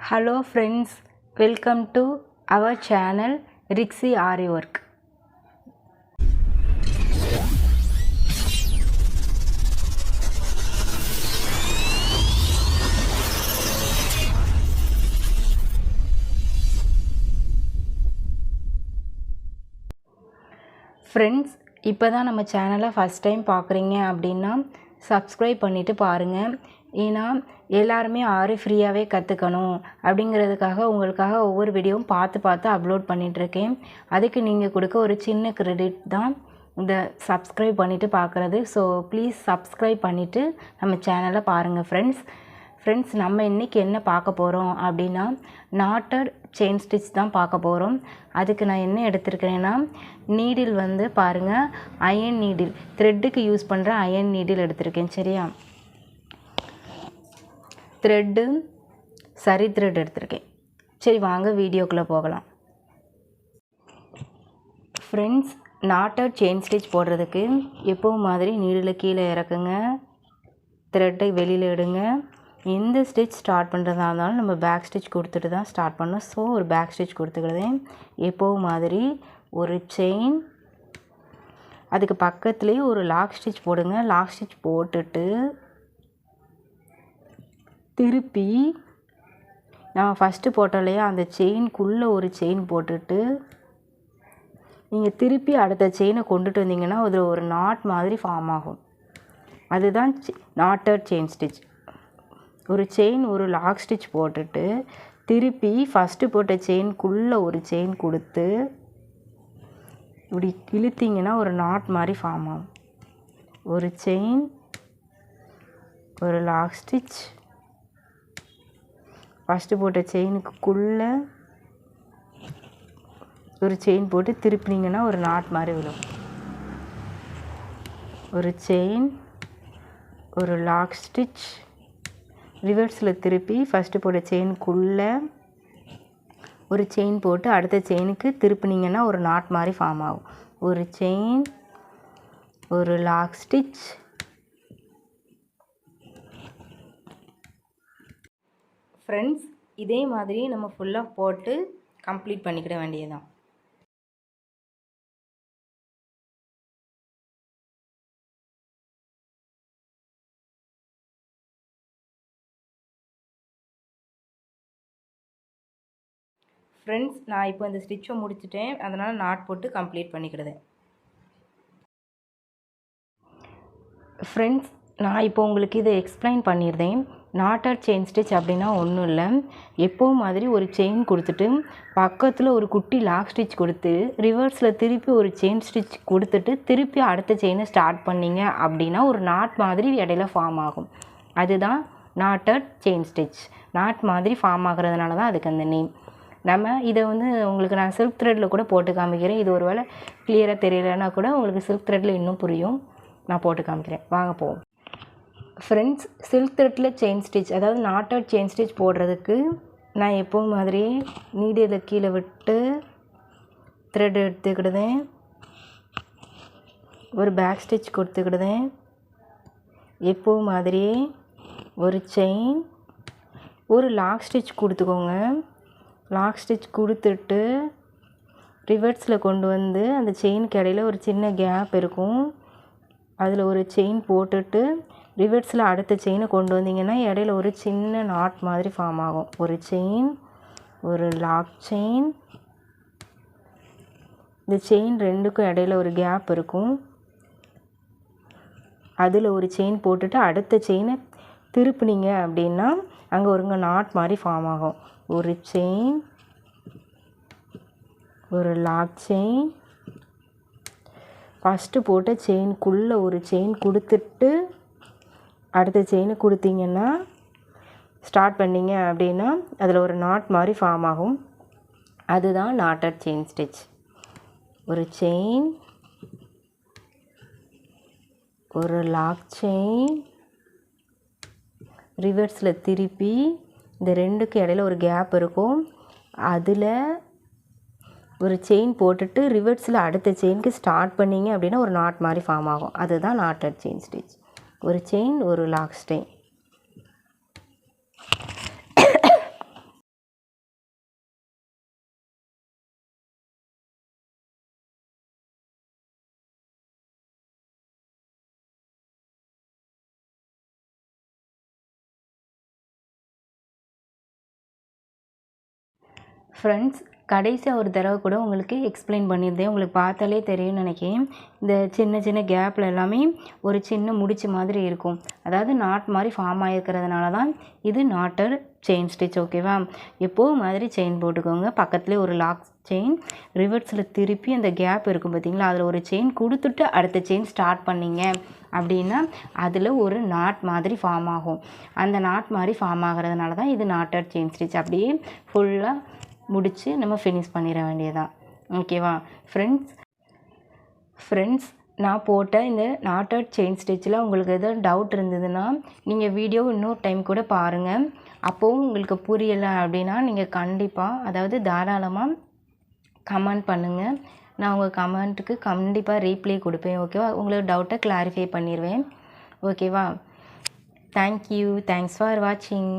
Hello friends, welcome to our channel Rixi Ari Work. Friends, இப்போ தான் நம்ம சேனலை ஃபஸ்ட் டைம் பார்க்குறீங்க அப்படின்னா சப்ஸ்கிரைப் பண்ணிவிட்டு பாருங்கள். ஏன்னா எல்லாருமே ஆரி ஃப்ரீயாகவே கற்றுக்கணும் அப்படிங்கிறதுக்காக உங்களுக்காக ஒவ்வொரு வீடியோவும் பார்த்து அப்லோட் பண்ணிகிட்ருக்கேன். அதுக்கு நீங்கள் கொடுக்க ஒரு சின்ன கிரெடிட் தான் இந்த சப்ஸ்கிரைப் பண்ணிவிட்டு பார்க்குறது. ஸோ ப்ளீஸ் சப்ஸ்கிரைப் பண்ணிவிட்டு நம்ம சேனலை பாருங்கள் ஃப்ரெண்ட்ஸ். நம்ம இன்றைக்கி என்ன பார்க்க போகிறோம் அப்படின்னா நாட்டட் செயின் ஸ்டிச் தான் பார்க்க போகிறோம். அதுக்கு நான் என்ன எடுத்திருக்கிறேன்னா நீடில் வந்து பாருங்கள், அயன் நீடில், த்ரெட்டுக்கு யூஸ் பண்ணுற அயன் நீடில் எடுத்திருக்கேன். சரியா, த்ரெட்டு சரி த்ரெட் எடுத்திருக்கேன். சரி வாங்க வீடியோக்குள்ளே போகலாம். ஃப்ரெண்ட்ஸ், நாட்டட் செயின் ஸ்டிச் போடுறதுக்கு எப்பவும் மாதிரி நீடில் கீழே இறக்குங்க, த்ரெட்டை வெளியில் எடுங்க. எந்த ஸ்டிச் ஸ்டார்ட் பண்ணுறதா இருந்தாலும் நம்ம பேக் ஸ்டிச் கொடுத்துட்டு தான் ஸ்டார்ட் பண்ணோம். ஸோ ஒரு பேக் ஸ்டிச் கொடுத்துக்கிறதேன். எப்போவும் மாதிரி ஒரு செயின், அதுக்கு பக்கத்துலேயே ஒரு லாக் ஸ்டிச் போடுங்க. லாக் ஸ்டிச் போட்டுட்டு திருப்பி நான் ஃபஸ்ட்டு போட்டோம் இல்லையா, அந்த செயின்குள்ளே ஒரு செயின் போட்டுட்டு நீங்கள் திருப்பி அடுத்த செயினை கொண்டுட்டு வந்தீங்கன்னா அதில் ஒரு நாட் மாதிரி ஃபார்ம் ஆகும். அதுதான் நாட்டட் செயின் ஸ்டிச். ஒரு செயின் ஒரு லாக் ஸ்டிச் போட்டுட்டு திருப்பி ஃபஸ்ட்டு போட்ட செயின்குள்ளே ஒரு செயின் கொடுத்து இப்படி இழுத்திங்கன்னா ஒரு நாட் மாதிரி ஃபார்ம் ஆகும். ஒரு செயின், ஒரு லாக் ஸ்டிச், ஃபஸ்ட்டு போட்ட செயினுக்குள்ளே ஒரு செயின் போட்டு திருப்பினீங்கன்னா ஒரு நாட் மாதிரி விடும். ஒரு செயின், ஒரு லாக் ஸ்டிச், ரிவர்ஸில் திருப்பி ஃபஸ்ட்டு போட்ட செயினுக்குள்ளே ஒரு செயின் போட்டு அடுத்த செயினுக்கு திருப்பினீங்கன்னா ஒரு நாட் மாதிரி ஃபார்ம் ஆகும். ஒரு செயின், ஒரு லாக் ஸ்டிச், ஃப்ரெண்ட்ஸ். இதே மாதிரி நம்ம ஃபுல்லாக போட்டு கம்ப்ளீட் பண்ணிக்கிட வேண்டியதுதான். ஃப்ரெண்ட்ஸ், நான் இப்போ இந்த ஸ்டிச்சை முடிச்சிட்டேன், அதனால் நாட் போட்டு கம்ப்ளீட் பண்ணிக்கிடுதேன். ஃப்ரெண்ட்ஸ், நான் இப்போ உங்களுக்கு இதை எக்ஸ்பிளைன் பண்ணியிருந்தேன். நாட்டட் செயின் ஸ்டிச் அப்படின்னா ஒன்றும் இல்லை, எப்போவும் மாதிரி ஒரு செயின் கொடுத்துட்டு பக்கத்தில் ஒரு குட்டி லாக் ஸ்டிச் கொடுத்து ரிவர்ஸில் திருப்பி ஒரு செயின் ஸ்டிச் கொடுத்துட்டு திருப்பி அடுத்த செயினை ஸ்டார்ட் பண்ணிங்க அப்படின்னா ஒரு நாட் மாதிரி இடையில ஃபார்ம் ஆகும். அதுதான் நாட்டட் செயின் ஸ்டிச். நாட் மாதிரி ஃபார்ம் ஆகிறதுனால தான் அதுக்கு அந்த நேம். நம்ம இதை வந்து உங்களுக்கு நான் சில்க் த்ரெட்டில் கூட போட்டு காமிக்கிறேன். இது ஒரு வேளை கிளியராக தெரியலைன்னா கூட உங்களுக்கு சில்க் த்ரெட்டில் இன்னும் புரியும். நான் போட்டு காமிக்கிறேன், வாங்க போவோம். ஃப்ரெண்ட்ஸ், சில்க் த்ரெட்டில் செயின் ஸ்டிச், அதாவது நாட்டட் செயின் ஸ்டிச் போடுறதுக்கு நான் எப்போவும் மாதிரி நீடில் கீழே விட்டு த்ரெட் எடுத்துக்கிடுதேன், ஒரு பேக் ஸ்டிச் கொடுத்துக்கிடுதேன். எப்போவும் மாதிரியே ஒரு செயின், ஒரு லாக் ஸ்டிச் கொடுத்துக்கோங்க. லாக் ஸ்டிச் கொடுத்துட்டு ரிவர்ஸில் கொண்டு வந்து அந்த செயினுக்கு இடையில ஒரு சின்ன கேப் இருக்கும், அதில் ஒரு செயின் போட்டுட்டு ரிவர்ஸில் அடுத்த செயினை கொண்டு வந்தீங்கன்னா இடையில ஒரு சின்ன நாட் மாதிரி ஃபார்ம் ஆகும். ஒரு செயின், ஒரு லாக் செயின், இந்த செயின் ரெண்டுக்கும் இடையில ஒரு கேப் இருக்கும், அதில் ஒரு செயின் போட்டுட்டு அடுத்த செயினை திருப்பினீங்க அப்படின்னா அங்கே ஒருங்க நாட் மாதிரி ஃபார்ம் ஆகும். ஒரு செயின், ஒரு லாக் செயின், ஃபஸ்ட்டு போட்ட செயினுக்குள்ளே ஒரு செயின் கொடுத்துட்டு அடுத்த செயினை கொடுத்தீங்கன்னா ஸ்டார்ட் பண்ணிங்க அப்படின்னா அதில் ஒரு நாட் மாதிரி ஃபார்ம் ஆகும். அதுதான் நாட்டட் செயின் ஸ்டிச். ஒரு செயின், ஒரு லாக் செயின், ரிவர்ஸில் திருப்பி இந்த ரெண்டுக்கு இடையில ஒரு கேப் இருக்கும், அதில் ஒரு செயின் போட்டுட்டு ரிவர்ஸில் அடுத்த செயினுக்கு ஸ்டார்ட் பண்ணிங்க அப்படின்னா ஒரு நாட் மாதிரி ஃபார்ம் ஆகும். அதுதான் நாட்டட் செயின் ஸ்டிச். ஒரு செயின், ஒரு லாக் செயின். ஃப்ரெண்ட்ஸ், கடைசியாக ஒரு தடவை கூட உங்களுக்கு எக்ஸ்பிளைன் பண்ணியிருந்தேன். உங்களுக்கு பார்த்தாலே தெரியும்னு நினைக்கிறேன். இந்த சின்ன சின்ன கேப்பில் எல்லாமே ஒரு சின்ன முடிச்சு மாதிரி இருக்கும். அதாவது நாட் மாதிரி ஃபார்ம் ஆகிருக்கிறதுனால தான் இது நாட்டட் செயின் ஸ்டிச். ஓகேவா? எப்போவும் மாதிரி செயின் போட்டுக்கோங்க. பக்கத்துலேயே ஒரு லாக் செயின் ரிவர்ஸில் திருப்பி அந்த கேப் இருக்கும் பார்த்தீங்களா, அதில் ஒரு செயின் கொடுத்துட்டு அடுத்த செயின் ஸ்டார்ட் பண்ணிங்க அப்படின்னா அதில் ஒரு நாட் மாதிரி ஃபார்ம் ஆகும். அந்த நாட் மாதிரி ஃபார்ம் ஆகிறதுனால தான் இது நாட்டட் செயின் ஸ்டிச். அப்படியே ஃபுல்லாக முடித்து நம்ம ஃபினிஷ் பண்ணிட வேண்டியதான். ஓகேவா ஃப்ரெண்ட்ஸ், நான் போட்ட இந்த நாட்டட் செயின் ஸ்டிச்சில் உங்களுக்கு எதாவது டவுட் இருந்ததுன்னா நீங்கள் வீடியோ இன்னொரு டைம் கூட பாருங்கள். அப்போவும் உங்களுக்கு புரியலை அப்படின்னா நீங்கள் கண்டிப்பாக, அதாவது தாராளமாக கமெண்ட் பண்ணுங்கள். நான் உங்கள் கமெண்ட்டுக்கு கண்டிப்பாக ரீப்ளை கொடுப்பேன். ஓகேவா? உங்களுக்கு டவுட்டை கிளாரிஃபை பண்ணிடுவேன். ஓகேவா? தேங்க்யூ. தேங்க்ஸ் ஃபார் வாட்சிங்.